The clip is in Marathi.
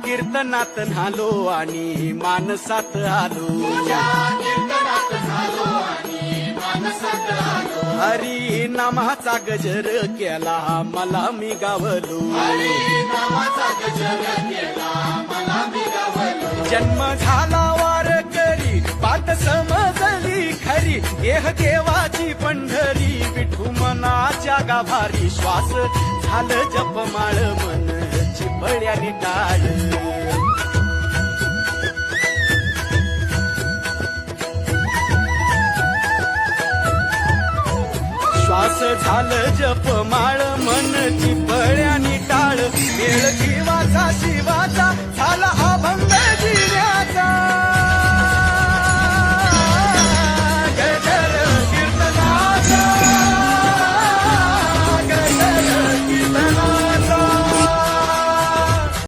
कीर्तनात न्हालो आणि मानसात आलो हरी नामाचा गजर केला मला मी गावलो जन्म झाला वारकरी बात समजली खरी देह देवाची पंढरी विठू मनाच्या गाभारी श्वास झालं जपमाळ मन चिपळ्याने टाळ श्वास झालं जपमाळ मन चिपळ्याने टाळ वेळ जीवाचा शिवाचा झाला अभंग जिव्याचा